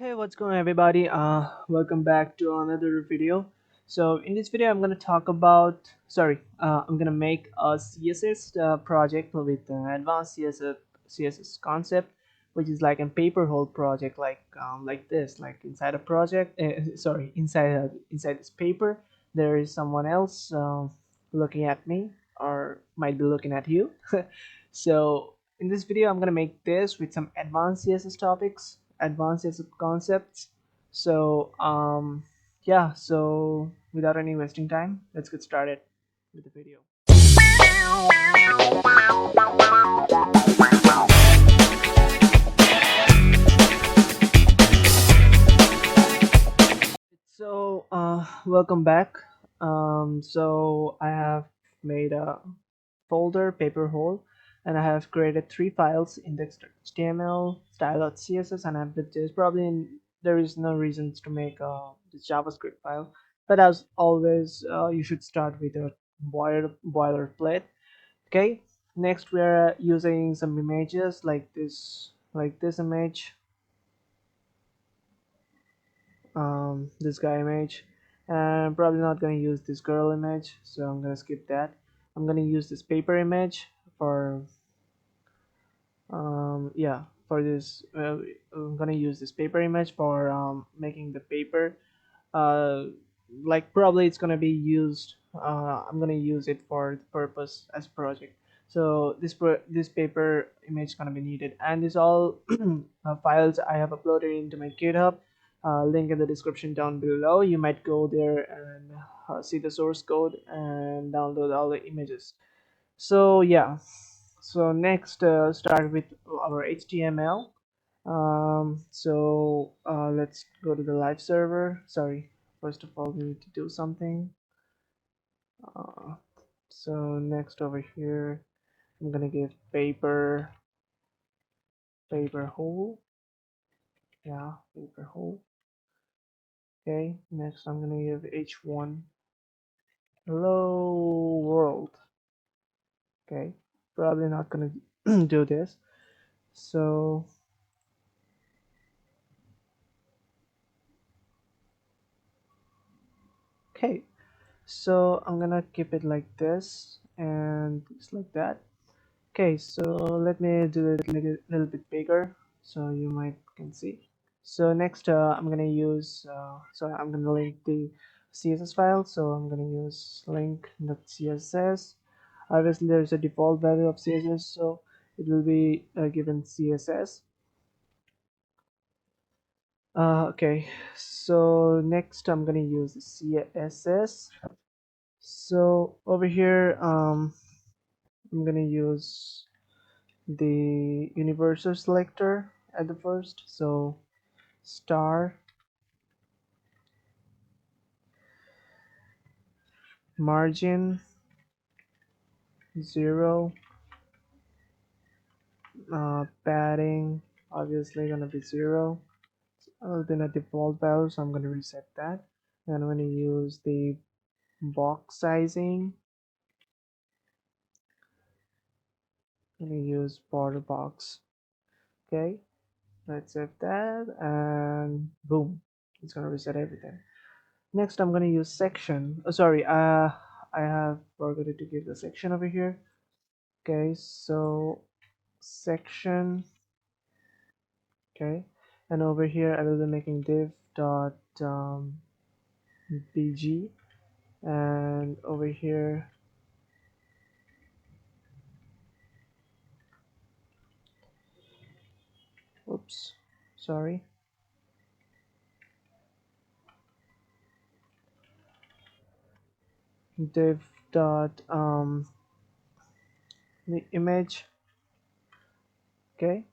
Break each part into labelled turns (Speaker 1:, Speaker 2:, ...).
Speaker 1: Hey, what's going on, everybody? Welcome back to another video. So in this video, I'm gonna talk about, I'm gonna make a CSS project with an advanced CSS concept, which is like a paper hole project, like this, like inside a project. Inside this paper, there is someone else looking at me, or might be looking at you. So in this video, I'm gonna make this with some advanced CSS topics, advanced CSS concepts. So yeah, so without any wasting time, let's get started with the video. So welcome back. So I have made a folder paper hole, and I have created three files: index.html, style.css, and app.js. There is no reasons to make this JavaScript file, but as always, you should start with a boilerplate. Okay. Next, we are using some images like this image, this guy image, and I'm probably not going to use this girl image, so I'm going to skip that. I'm going to use this paper image for yeah, for this I'm gonna use this paper image for making the paper, uh, like probably it's gonna be used, I'm gonna use it for the purpose as project. So this paper image is gonna be needed, and this all files I have uploaded into my GitHub, link in the description down below. You might go there and see the source code and download all the images. So yeah, so next, start with our HTML. Let's go to the live server. Sorry, first of all we need to do something. uh, so next, over here, I'm gonna give paper hole. Yeah, paper hole. Okay, next I'm gonna give h1 hello world. Okay, probably not gonna do this. So okay, so I'm gonna keep it like this and just like that. Okay, so let me do it a little bit bigger so you might can see. So next, I'm gonna link the CSS file. So I'm gonna use link.css. Obviously there's a default value of CSS, so it will be given CSS. Okay, so next I'm gonna use CSS. So over here, I'm gonna use the universal selector at the first. So star margin 0, padding obviously gonna be 0, other than a default value, so I'm gonna reset that. And I'm gonna use the box sizing. I'm gonna use border box. Okay, let's set that, and boom, it's gonna reset everything. Next, I'm gonna use section. Oh, sorry, I have forgotten to give the section over here. Okay, so section. Okay, and over here I will be making div dot bg, and over here, oops, sorry, div dot the image. Okay,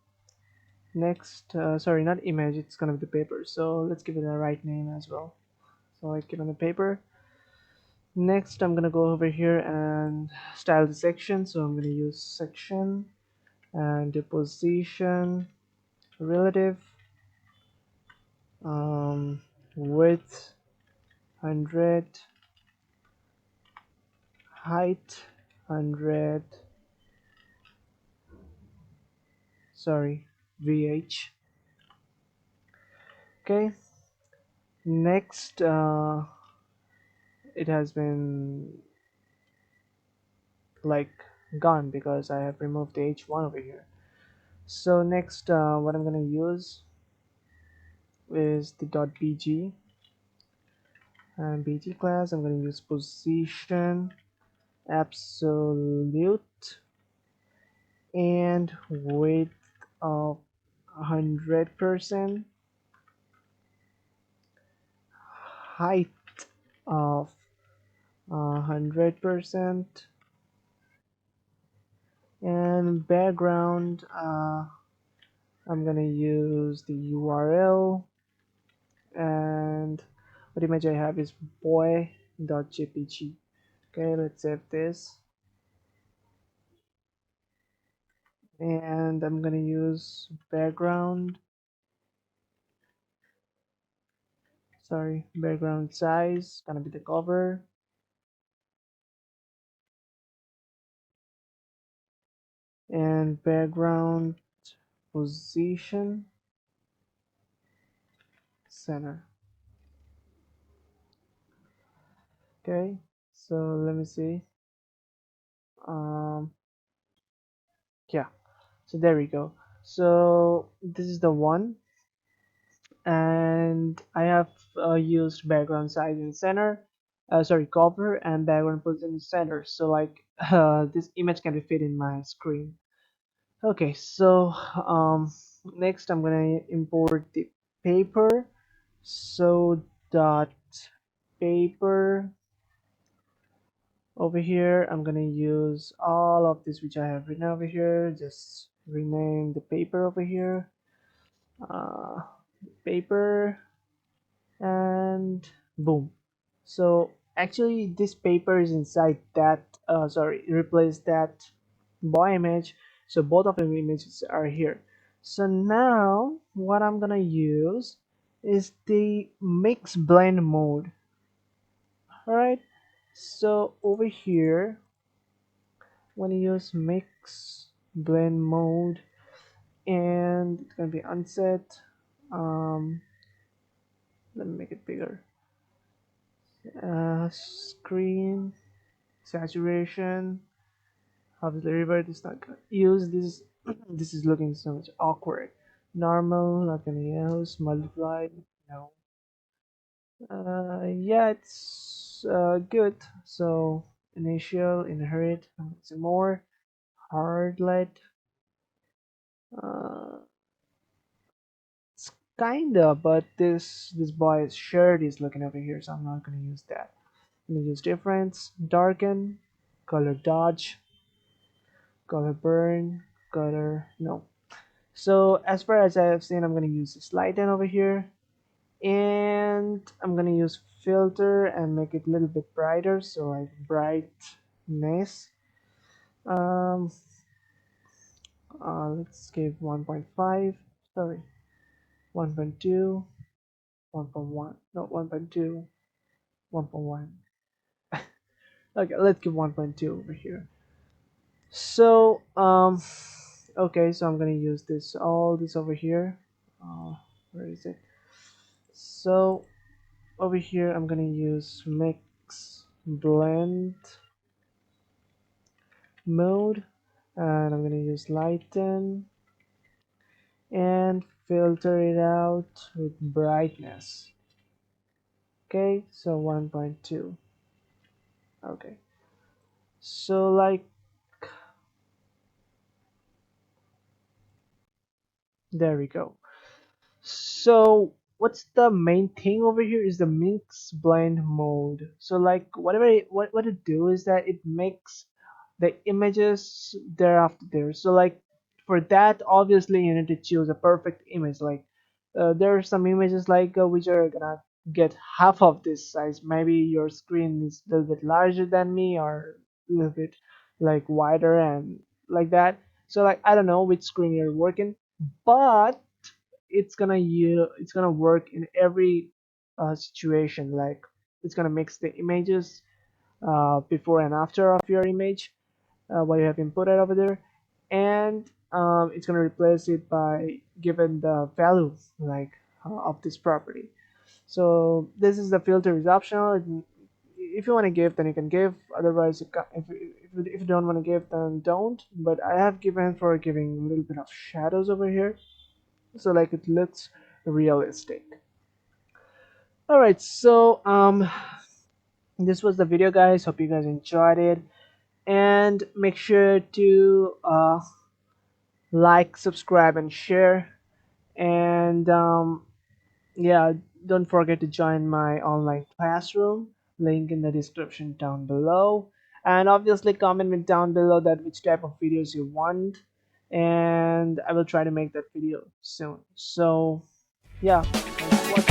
Speaker 1: next, sorry, not image, it's gonna be the paper, so let's give it a right name as well. So I give it the paper. Next, I'm gonna go over here and style the section, so I'm gonna use section, and the position relative, width 100, height 100, sorry, vh. Okay, next it has been like gone because I have removed the h1 over here. So next what I'm gonna use is the .bg, and bg class I'm gonna use position absolute and width of 100%, height of 100%, and background I'm gonna use the URL, and what image I have is boy.jpg. Okay, let's save this, and I'm gonna use background, sorry, background size gonna be the cover, and background position center. Okay, so let me see. um yeah, so there we go. So this is the one, and I have used background size in center, sorry, cover, and background position in center, so like this image can be fit in my screen. Okay, so next I'm gonna import the paper. So dot paper, over here I'm gonna use all of this which I have written over here, just rename the paper over here, uh, paper, and boom. So actually this paper is inside that, sorry, replace that boy image, so both of the images are here. So now what I'm gonna use is the mix blend mode. All right, so over here I'm gonna use mix blend mode, and it's gonna be unset. Let me make it bigger. Screen saturation, obviously revert is not gonna use this. This is looking so much awkward. Normal, not gonna use. Multiply, no. Yeah, it's good. So initial, inherit, some more. Hardlet, uh, it's kinda, but this boy's shirt is looking over here, so I'm not gonna use that. I'm gonna use difference, darken, color dodge, color burn, color no. So as far as I have seen, I'm gonna use this lighten over here, and I'm gonna use filter and make it a little bit brighter, so like brightness. Um, let's give 1.5. Sorry, 1.2, 1.1. No, 1.2, 1.1. Okay, let's give 1.2 over here. So okay, so I'm gonna use this all this over here. Where is it? So over here I'm gonna use mix blend mode, and I'm gonna use lighten and filter it out with brightness. Okay, so 1.2. Okay, so like there we go. So what's the main thing over here is the mix blend mode. So like what it do is that it makes the images thereafter there. So like for that, obviously you need to choose a perfect image. Like there are some images like which are gonna get half of this size. Maybe your screen is a little bit larger than me, or a little bit like wider and like that. So like I don't know which screen you're working, but it's gonna work in every situation. Like it's gonna mix the images before and after of your image, what you have inputted over there, and it's gonna replace it by given the value, like of this property. So this is the filter is optional. If you want to give, then you can give. Otherwise, if you don't want to give, then don't. But I have given for giving a little bit of shadows over here, so like it looks realistic. All right, so this was the video, guys. Hope you guys enjoyed it, and make sure to like, subscribe, and share. And yeah, don't forget to join my online classroom, link in the description down below. And obviously comment me down below that which type of videos you want, and I will try to make that video soon. So yeah, thanks for watching.